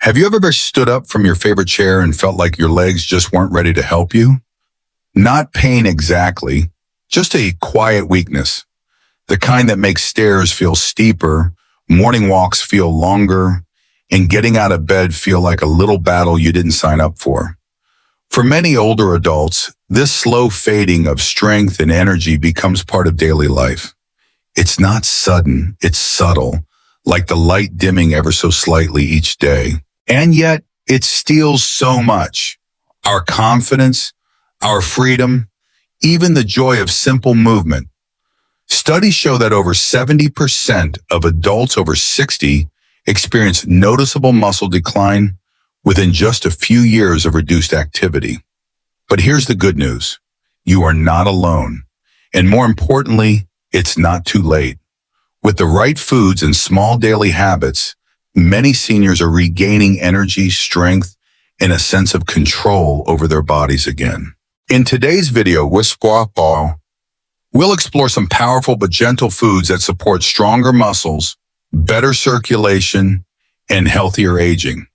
Have you ever stood up from your favorite chair and felt like your legs just weren't ready to help you? Not pain exactly, just a quiet weakness, the kind that makes stairs feel steeper, morning walks feel longer, and getting out of bed feel like a little battle you didn't sign up for. For many older adults, this slow fading of strength and energy becomes part of daily life. It's not sudden, it's subtle, like the light dimming ever so slightly each day. And yet, it steals so much. Our confidence, our freedom, even the joy of simple movement. Studies show that over 70% of adults over 60 experience noticeable muscle decline within just a few years of reduced activity. But here's the good news. You are not alone. And more importantly, it's not too late. With the right foods and small daily habits, many seniors are regaining energy, strength, and a sense of control over their bodies again. In today's video, we'll explore some powerful but gentle foods that support stronger muscles, better circulation, and healthier aging.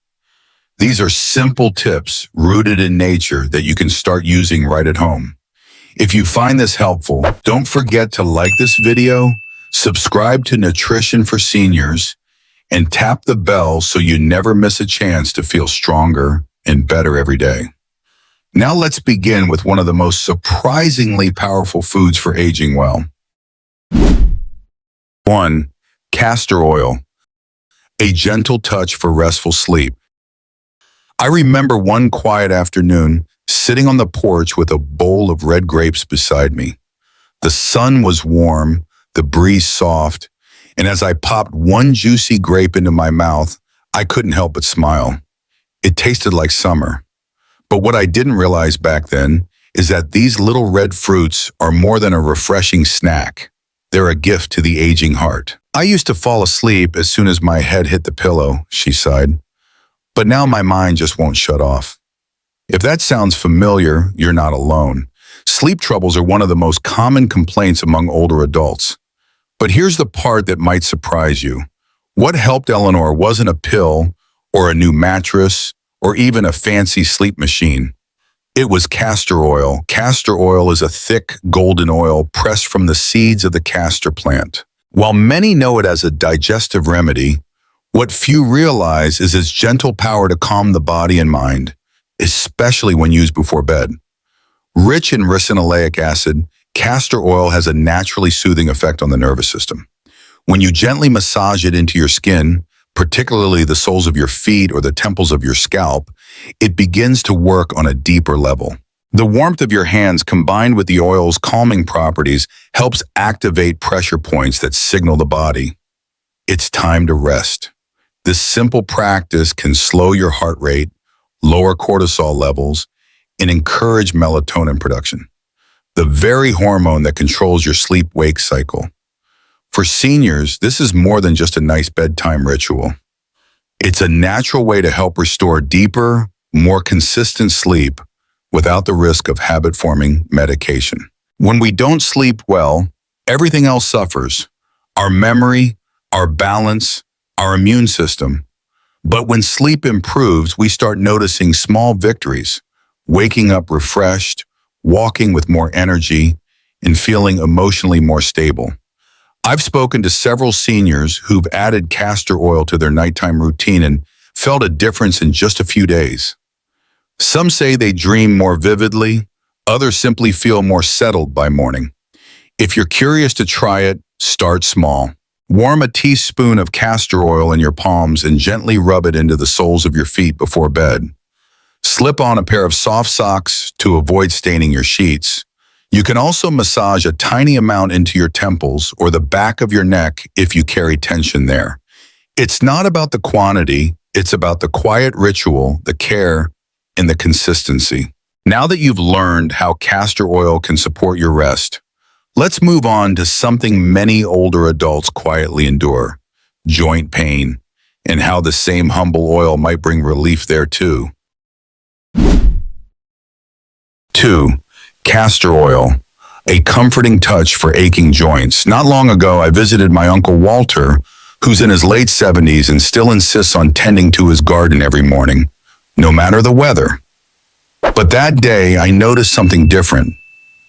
These are simple tips rooted in nature that you can start using right at home. If you find this helpful, don't forget to like this video, subscribe to Nutrition for Seniors, and tap the bell so you never miss a chance to feel stronger and better every day. Now let's begin with one of the most surprisingly powerful foods for aging well. 1. Castor oil, a gentle touch for restful sleep. I remember one quiet afternoon sitting on the porch with a bowl of red grapes beside me. The sun was warm, the breeze soft, and as I popped one juicy grape into my mouth, I couldn't help but smile. It tasted like summer. But what I didn't realize back then is that these little red fruits are more than a refreshing snack. They're a gift to the aging heart. I used to fall asleep as soon as my head hit the pillow, she sighed. But now my mind just won't shut off. If that sounds familiar, you're not alone. Sleep troubles are one of the most common complaints among older adults. But here's the part that might surprise you. What helped Eleanor wasn't a pill or a new mattress or even a fancy sleep machine. It was castor oil. Castor oil is a thick, golden oil pressed from the seeds of the castor plant. While many know it as a digestive remedy, what few realize is its gentle power to calm the body and mind, especially when used before bed. Rich in ricinoleic acid, castor oil has a naturally soothing effect on the nervous system. When you gently massage it into your skin, particularly the soles of your feet or the temples of your scalp, it begins to work on a deeper level. The warmth of your hands combined with the oil's calming properties helps activate pressure points that signal the body. It's time to rest. This simple practice can slow your heart rate, lower cortisol levels, and encourage melatonin production, the very hormone that controls your sleep-wake cycle. For seniors, this is more than just a nice bedtime ritual. It's a natural way to help restore deeper, more consistent sleep without the risk of habit-forming medication. When we don't sleep well, everything else suffers. Our memory, our balance, our immune system. But when sleep improves, we start noticing small victories, waking up refreshed, walking with more energy, and feeling emotionally more stable. I've spoken to several seniors who've added castor oil to their nighttime routine and felt a difference in just a few days. Some say they dream more vividly, others simply feel more settled by morning. If you're curious to try it, start small. Warm a teaspoon of castor oil in your palms and gently rub it into the soles of your feet before bed. Slip on a pair of soft socks to avoid staining your sheets. You can also massage a tiny amount into your temples or the back of your neck if you carry tension there. It's not about the quantity, it's about the quiet ritual, the care, and the consistency. Now that you've learned how castor oil can support your rest, let's move on to something many older adults quietly endure, joint pain, and how the same humble oil might bring relief there too. 2. Castor oil, a comforting touch for aching joints. Not long ago, I visited my Uncle Walter, who's in his late 70s and still insists on tending to his garden every morning, no matter the weather. But that day, I noticed something different.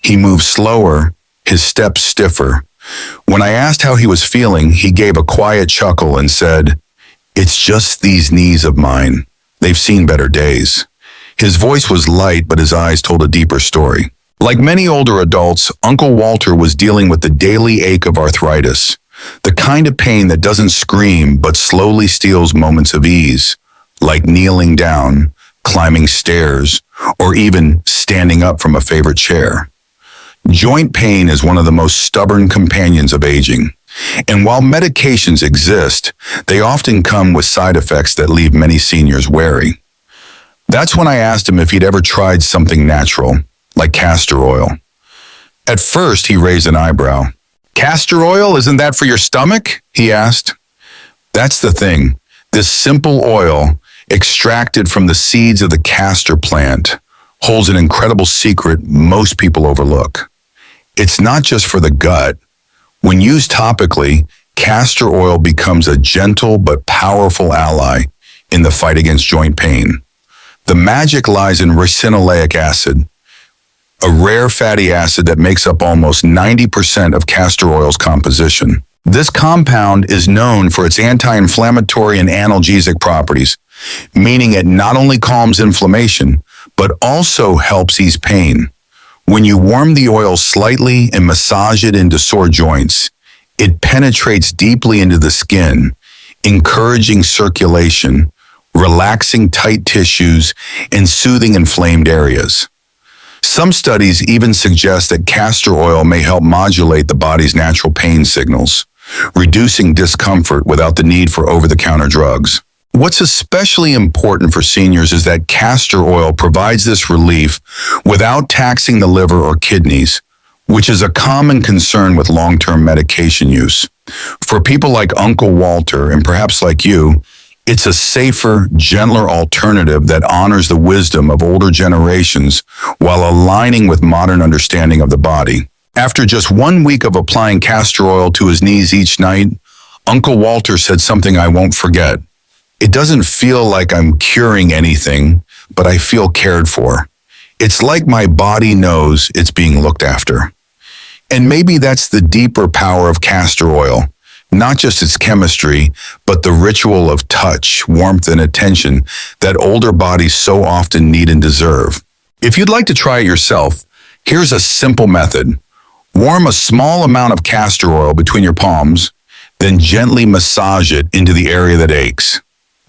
He moved slower, his steps stiffer. When I asked how he was feeling, he gave a quiet chuckle and said, "It's just these knees of mine. They've seen better days." His voice was light, but his eyes told a deeper story. Like many older adults, Uncle Walter was dealing with the daily ache of arthritis, the kind of pain that doesn't scream but slowly steals moments of ease, like kneeling down, climbing stairs, or even standing up from a favorite chair. Joint pain is one of the most stubborn companions of aging, and while medications exist, they often come with side effects that leave many seniors wary. That's when I asked him if he'd ever tried something natural, like castor oil. At first, he raised an eyebrow. "Castor oil, isn't that for your stomach?" he asked. That's the thing. This simple oil, extracted from the seeds of the castor plant, holds an incredible secret most people overlook. It's not just for the gut. When used topically, castor oil becomes a gentle but powerful ally in the fight against joint pain. The magic lies in ricinoleic acid, a rare fatty acid that makes up almost 90% of castor oil's composition. This compound is known for its anti-inflammatory and analgesic properties, meaning it not only calms inflammation, but also helps ease pain. When you warm the oil slightly and massage it into sore joints, it penetrates deeply into the skin, encouraging circulation, relaxing tight tissues, and soothing inflamed areas. Some studies even suggest that castor oil may help modulate the body's natural pain signals, reducing discomfort without the need for over-the-counter drugs. What's especially important for seniors is that castor oil provides this relief without taxing the liver or kidneys, which is a common concern with long-term medication use. For people like Uncle Walter, and perhaps like you, it's a safer, gentler alternative that honors the wisdom of older generations while aligning with modern understanding of the body. After just 1 week of applying castor oil to his knees each night, Uncle Walter said something I won't forget. "It doesn't feel like I'm curing anything, but I feel cared for. It's like my body knows it's being looked after." And maybe that's the deeper power of castor oil, not just its chemistry, but the ritual of touch, warmth, and attention that older bodies so often need and deserve. If you'd like to try it yourself, here's a simple method. Warm a small amount of castor oil between your palms, then gently massage it into the area that aches,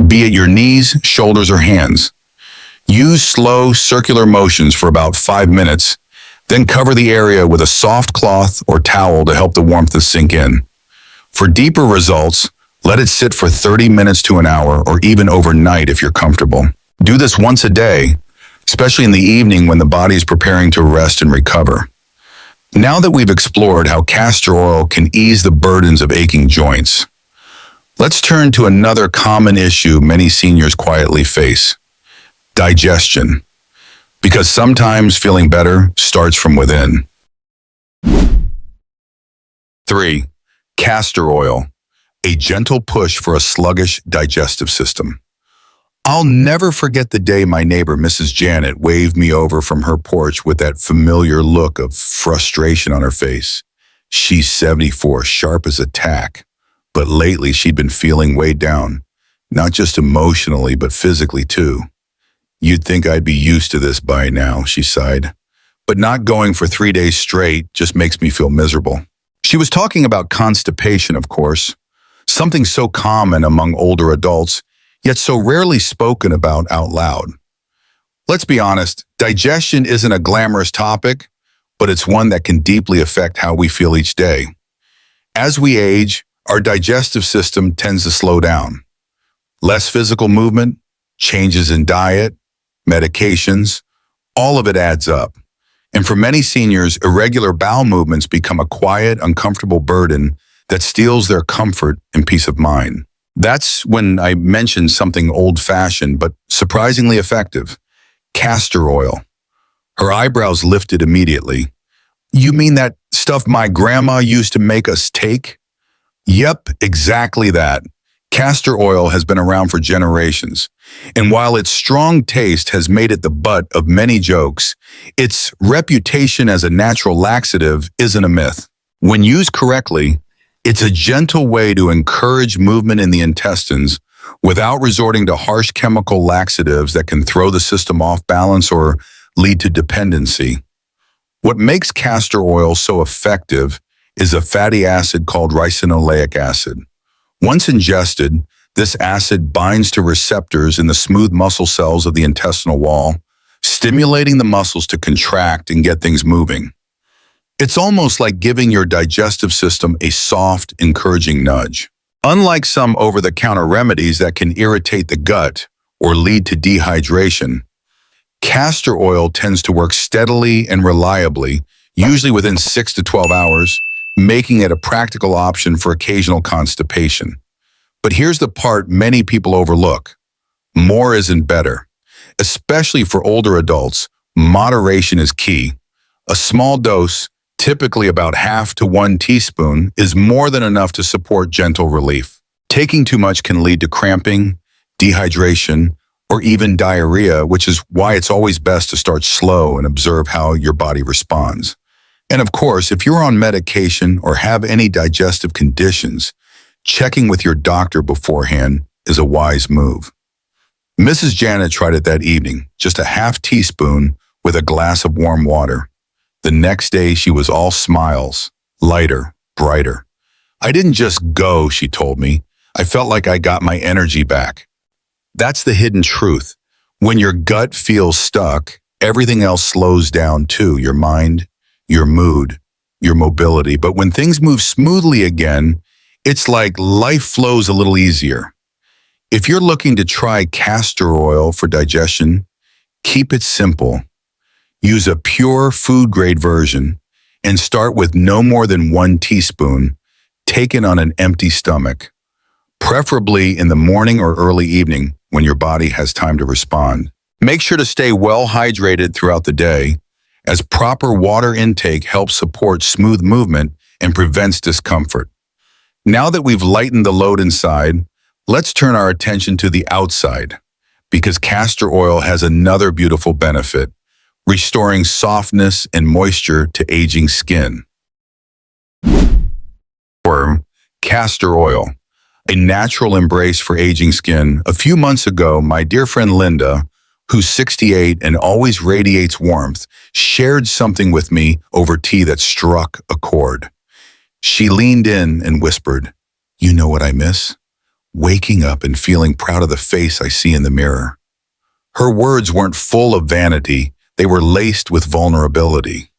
be it your knees, shoulders, or hands. Use slow, circular motions for about 5 minutes, then cover the area with a soft cloth or towel to help the warmth sink in. For deeper results, let it sit for 30 minutes to an hour or even overnight if you're comfortable. Do this once a day, especially in the evening when the body is preparing to rest and recover. Now that we've explored how castor oil can ease the burdens of aching joints, let's turn to another common issue many seniors quietly face: digestion. Because sometimes feeling better starts from within. 3. Castor oil, a gentle push for a sluggish digestive system. I'll never forget the day my neighbor, Mrs. Janet, waved me over from her porch with that familiar look of frustration on her face. She's 74, sharp as a tack, but lately she'd been feeling weighed down, not just emotionally, but physically too. "You'd think I'd be used to this by now," she sighed. "But not going for 3 days straight just makes me feel miserable." She was talking about constipation, of course, something so common among older adults, yet so rarely spoken about out loud. Let's be honest, digestion isn't a glamorous topic, but it's one that can deeply affect how we feel each day. As we age, our digestive system tends to slow down. Less physical movement, changes in diet, medications, all of it adds up. And for many seniors, irregular bowel movements become a quiet, uncomfortable burden that steals their comfort and peace of mind. That's when I mentioned something old-fashioned but surprisingly effective: castor oil. Her eyebrows lifted immediately. "You mean that stuff my grandma used to make us take?" Yep, exactly that. Castor oil has been around for generations, and while its strong taste has made it the butt of many jokes, its reputation as a natural laxative isn't a myth. When used correctly, it's a gentle way to encourage movement in the intestines without resorting to harsh chemical laxatives that can throw the system off balance or lead to dependency. What makes castor oil so effective is a fatty acid called ricinoleic acid. Once ingested, this acid binds to receptors in the smooth muscle cells of the intestinal wall, stimulating the muscles to contract and get things moving. It's almost like giving your digestive system a soft, encouraging nudge. Unlike some over-the-counter remedies that can irritate the gut or lead to dehydration, castor oil tends to work steadily and reliably, usually within 6 to 12 hours, making it a practical option for occasional constipation. But here's the part many people overlook. More isn't better. Especially for older adults, moderation is key. A small dose, typically about half to 1 teaspoon, is more than enough to support gentle relief. Taking too much can lead to cramping, dehydration, or even diarrhea, which is why it's always best to start slow and observe how your body responds. And of course, if you're on medication or have any digestive conditions, checking with your doctor beforehand is a wise move. Mrs. Janet tried it that evening, just a half teaspoon with a glass of warm water. The next day, she was all smiles, lighter, brighter. I didn't just go, she told me. I felt like I got my energy back. That's the hidden truth. When your gut feels stuck, everything else slows down too, your mind, your mood, your mobility. But when things move smoothly again, it's like life flows a little easier. If you're looking to try castor oil for digestion, keep it simple. Use a pure food-grade version and start with no more than 1 teaspoon, taken on an empty stomach, preferably in the morning or early evening when your body has time to respond. Make sure to stay well hydrated throughout the day, as proper water intake helps support smooth movement and prevents discomfort. Now that we've lightened the load inside, let's turn our attention to the outside, because castor oil has another beautiful benefit: restoring softness and moisture to aging skin. Or castor oil, a natural embrace for aging skin. A few months ago, my dear friend Linda, who's 68 and always radiates warmth, shared something with me over tea that struck a chord. She leaned in and whispered, "You know what I miss? Waking up and feeling proud of the face I see in the mirror." Her words weren't full of vanity, they were laced with vulnerability.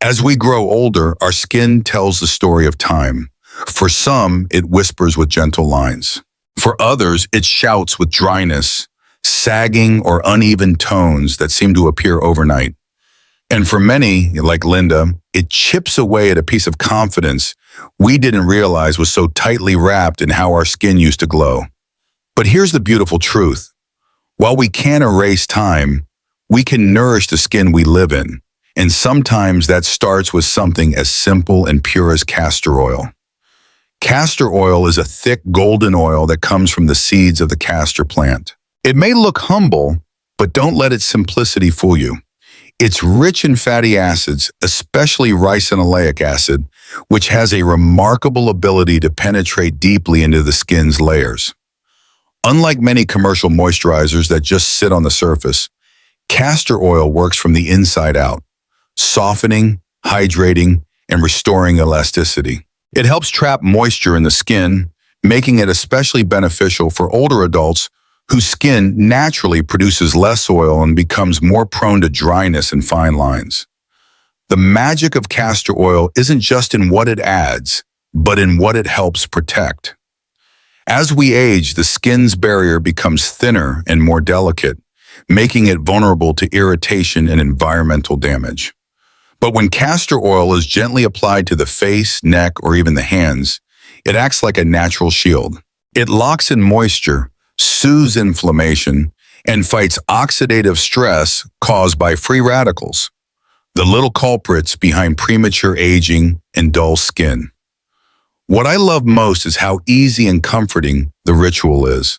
As we grow older, our skin tells the story of time. For some, it whispers with gentle lines. For others, it shouts with dryness, sagging or uneven tones that seem to appear overnight. And for many, like Linda, it chips away at a piece of confidence we didn't realize was so tightly wrapped in how our skin used to glow. But here's the beautiful truth. While we can't erase time, we can nourish the skin we live in. And sometimes that starts with something as simple and pure as castor oil. Castor oil is a thick golden oil that comes from the seeds of the castor plant. It may look humble, but don't let its simplicity fool you. It's rich in fatty acids, especially ricinoleic acid, which has a remarkable ability to penetrate deeply into the skin's layers. Unlike many commercial moisturizers that just sit on the surface, castor oil works from the inside out, softening, hydrating, and restoring elasticity. It helps trap moisture in the skin, making it especially beneficial for older adults whose skin naturally produces less oil and becomes more prone to dryness and fine lines. The magic of castor oil isn't just in what it adds, but in what it helps protect. As we age, the skin's barrier becomes thinner and more delicate, making it vulnerable to irritation and environmental damage. But when castor oil is gently applied to the face, neck, or even the hands, it acts like a natural shield. It locks in moisture, soothes inflammation, and fights oxidative stress caused by free radicals, the little culprits behind premature aging and dull skin. What I love most is how easy and comforting the ritual is.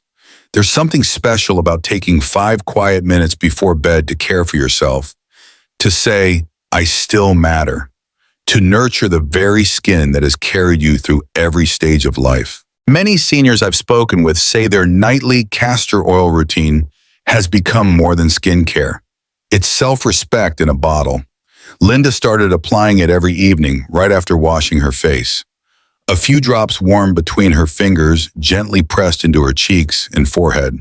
There's something special about taking 5 quiet minutes before bed to care for yourself, to say, I still matter, to nurture the very skin that has carried you through every stage of life. Many seniors I've spoken with say their nightly castor oil routine has become more than skincare. It's self-respect in a bottle. Linda started applying it every evening right after washing her face. A few drops warm between her fingers, gently pressed into her cheeks and forehead.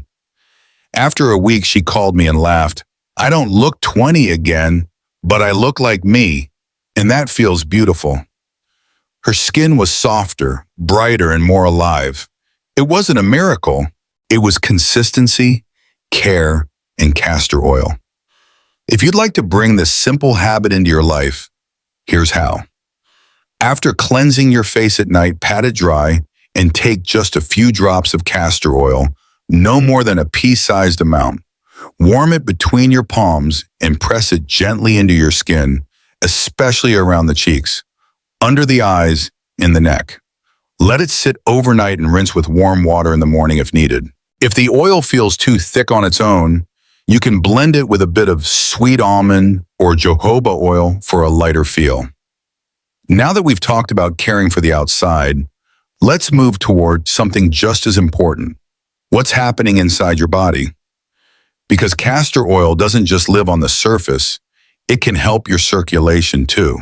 After a week, she called me and laughed. I don't look 20 again, but I look like me, and that feels beautiful. Her skin was softer, brighter, and more alive. It wasn't a miracle. It was consistency, care, and castor oil. If you'd like to bring this simple habit into your life, here's how. After cleansing your face at night, pat it dry and take just a few drops of castor oil, no more than a pea-sized amount. Warm it between your palms and press it gently into your skin, especially around the cheeks, under the eyes, and the neck. Let it sit overnight and rinse with warm water in the morning if needed. If the oil feels too thick on its own, you can blend it with a bit of sweet almond or jojoba oil for a lighter feel. Now that we've talked about caring for the outside, let's move toward something just as important. What's happening inside your body? Because castor oil doesn't just live on the surface, it can help your circulation too.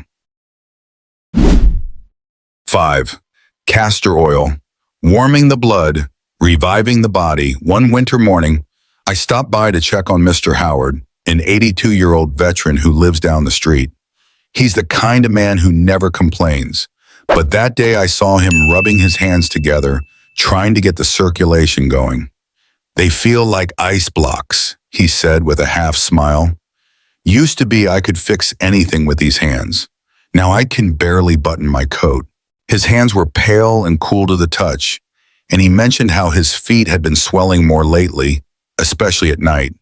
5. Castor oil. Warming the blood, reviving the body. One winter morning, I stopped by to check on Mr. Howard, an 82-year-old veteran who lives down the street. He's the kind of man who never complains. But that day I saw him rubbing his hands together, trying to get the circulation going. They feel like ice blocks, he said with a half smile. Used to be I could fix anything with these hands. Now I can barely button my coat. His hands were pale and cool to the touch, and he mentioned how his feet had been swelling more lately, especially at night.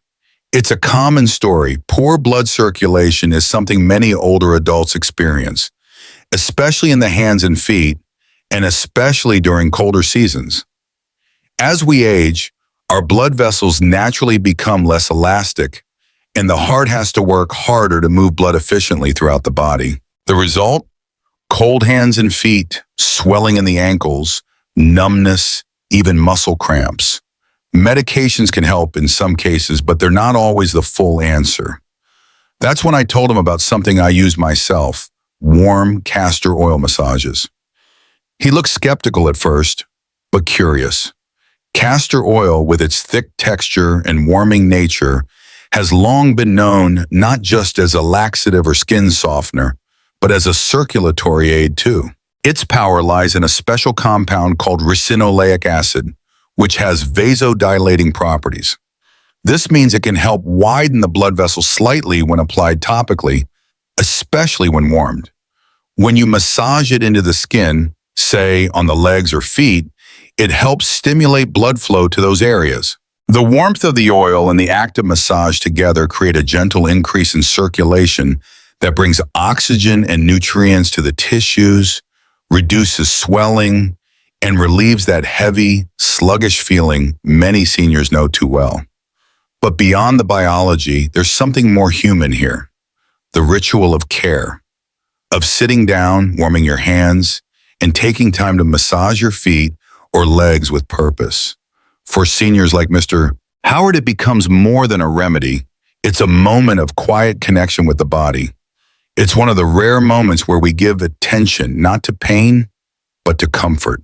It's a common story. Poor blood circulation is something many older adults experience, especially in the hands and feet, and especially during colder seasons. As we age, our blood vessels naturally become less elastic, and the heart has to work harder to move blood efficiently throughout the body. The result? Cold hands and feet, swelling in the ankles, numbness, even muscle cramps. Medications can help in some cases, but they're not always the full answer. That's when I told him about something I use myself, warm castor oil massages. He looked skeptical at first, but curious. Castor oil, with its thick texture and warming nature, has long been known not just as a laxative or skin softener, but as a circulatory aid too. Its power lies in a special compound called ricinoleic acid, which has vasodilating properties. This means it can help widen the blood vessels slightly when applied topically, especially when warmed. When you massage it into the skin, say on the legs or feet, it helps stimulate blood flow to those areas. The warmth of the oil and the active massage together create a gentle increase in circulation that brings oxygen and nutrients to the tissues, reduces swelling, and relieves that heavy, sluggish feeling many seniors know too well. But beyond the biology, there's something more human here. The ritual of care, of sitting down, warming your hands, and taking time to massage your feet or legs with purpose. For seniors like Mr. Howard, it becomes more than a remedy. It's a moment of quiet connection with the body. It's one of the rare moments where we give attention not to pain, but to comfort.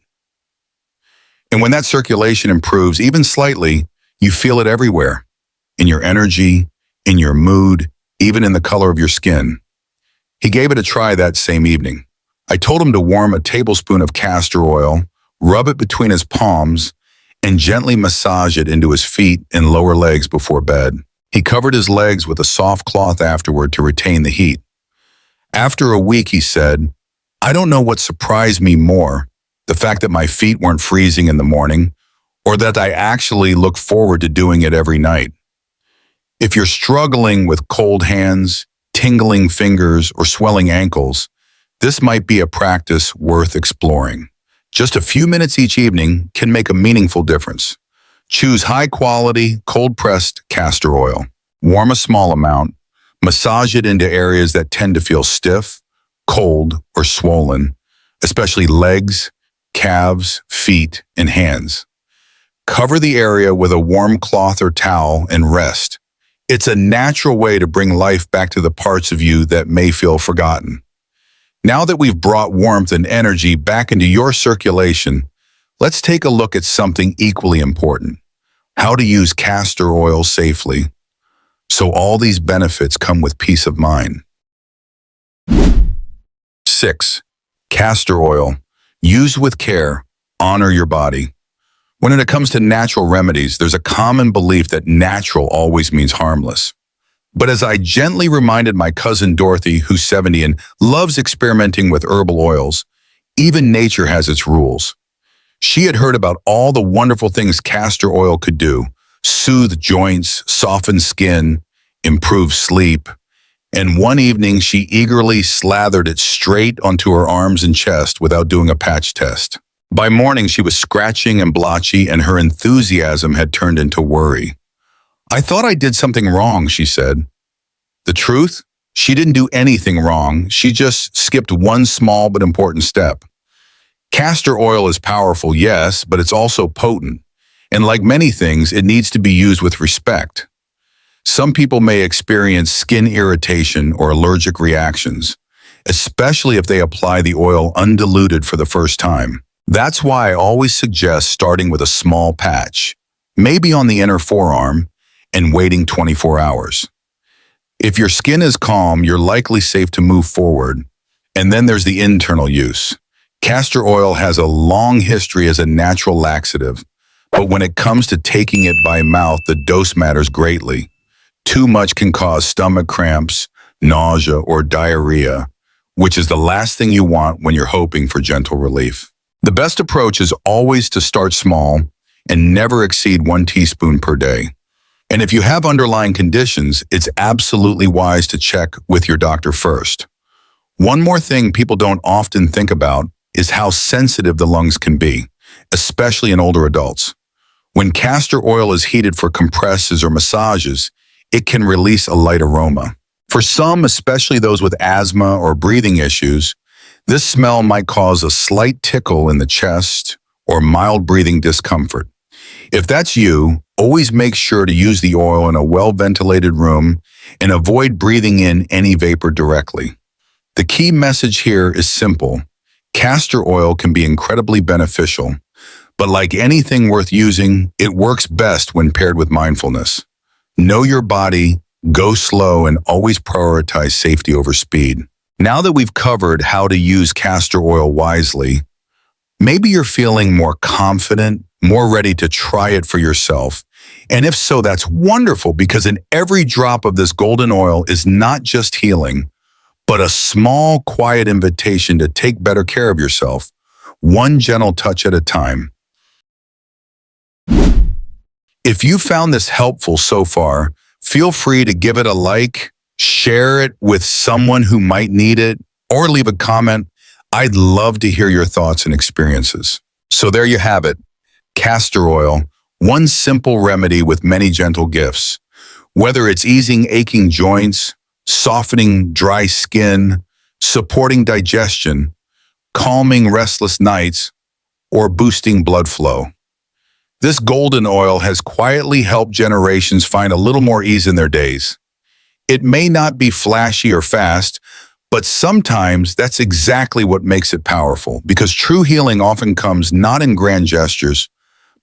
And when that circulation improves, even slightly, you feel it everywhere. In your energy, in your mood, even in the color of your skin. He gave it a try that same evening. I told him to warm a tablespoon of castor oil, rub it between his palms, and gently massage it into his feet and lower legs before bed. He covered his legs with a soft cloth afterward to retain the heat. After a week, he said, I don't know what surprised me more, the fact that my feet weren't freezing in the morning, or that I actually look forward to doing it every night. If you're struggling with cold hands, tingling fingers, or swelling ankles, this might be a practice worth exploring. Just a few minutes each evening can make a meaningful difference. Choose high-quality, cold-pressed castor oil. Warm a small amount. Massage it into areas that tend to feel stiff, cold, or swollen, especially legs, calves, feet, and hands. Cover the area with a warm cloth or towel and rest. It's a natural way to bring life back to the parts of you that may feel forgotten. Now that we've brought warmth and energy back into your circulation, let's take a look at something equally important: how to use castor oil safely, so all these benefits come with peace of mind. 6. Castor oil. Use with care. Honor your body. When it comes to natural remedies, there's a common belief that natural always means harmless. But as I gently reminded my cousin Dorothy, who's 70 and loves experimenting with herbal oils, even nature has its rules. She had heard about all the wonderful things castor oil could do: soothe joints, soften skin, improve sleep. And one evening, she eagerly slathered it straight onto her arms and chest without doing a patch test. By morning, she was scratching and blotchy, and her enthusiasm had turned into worry. "I thought I did something wrong," she said. The truth? She didn't do anything wrong. She just skipped one small but important step. Castor oil is powerful, yes, but it's also potent. And like many things, it needs to be used with respect. Some people may experience skin irritation or allergic reactions, especially if they apply the oil undiluted for the first time. That's why I always suggest starting with a small patch, maybe on the inner forearm, and waiting 24 hours. If your skin is calm, you're likely safe to move forward. And then there's the internal use. Castor oil has a long history as a natural laxative, but when it comes to taking it by mouth, the dose matters greatly. Too much can cause stomach cramps, nausea, or diarrhea, which is the last thing you want when you're hoping for gentle relief. The best approach is always to start small and never exceed 1 teaspoon per day. And if you have underlying conditions, it's absolutely wise to check with your doctor first. One more thing people don't often think about is how sensitive the lungs can be, especially in older adults. When castor oil is heated for compresses or massages, it can release a light aroma. For some, especially those with asthma or breathing issues, this smell might cause a slight tickle in the chest or mild breathing discomfort. If that's you, always make sure to use the oil in a well-ventilated room and avoid breathing in any vapor directly. The key message here is simple. Castor oil can be incredibly beneficial, but like anything worth using, it works best when paired with mindfulness. Know your body, go slow, and always prioritize safety over speed. Now that we've covered how to use castor oil wisely, maybe you're feeling more confident, more ready to try it for yourself. And if so, that's wonderful, because in every drop of this golden oil is not just healing, but a small, quiet invitation to take better care of yourself, one gentle touch at a time. If you found this helpful so far, feel free to give it a like, share it with someone who might need it, or leave a comment. I'd love to hear your thoughts and experiences. So there you have it. Castor oil, one simple remedy with many gentle gifts. Whether it's easing aching joints, softening dry skin, supporting digestion, calming restless nights, or boosting blood flow. This golden oil has quietly helped generations find a little more ease in their days. It may not be flashy or fast, but sometimes that's exactly what makes it powerful, because true healing often comes not in grand gestures,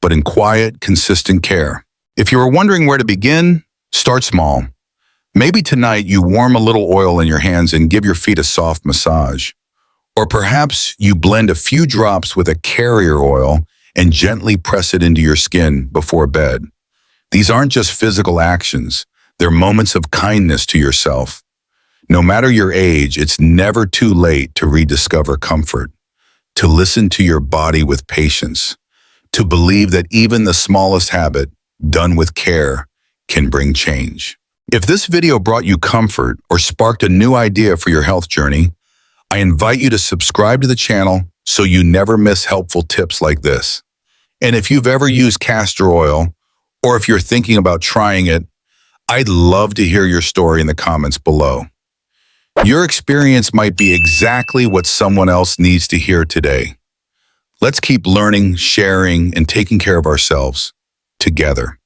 but in quiet, consistent care. If you were wondering where to begin, start small. Maybe tonight you warm a little oil in your hands and give your feet a soft massage. Or perhaps you blend a few drops with a carrier oil and gently press it into your skin before bed. These aren't just physical actions, they're moments of kindness to yourself. No matter your age, it's never too late to rediscover comfort, to listen to your body with patience, to believe that even the smallest habit, done with care, can bring change. If this video brought you comfort or sparked a new idea for your health journey, I invite you to subscribe to the channel so you never miss helpful tips like this. And if you've ever used castor oil, or if you're thinking about trying it, I'd love to hear your story in the comments below. Your experience might be exactly what someone else needs to hear today. Let's keep learning, sharing, and taking care of ourselves together.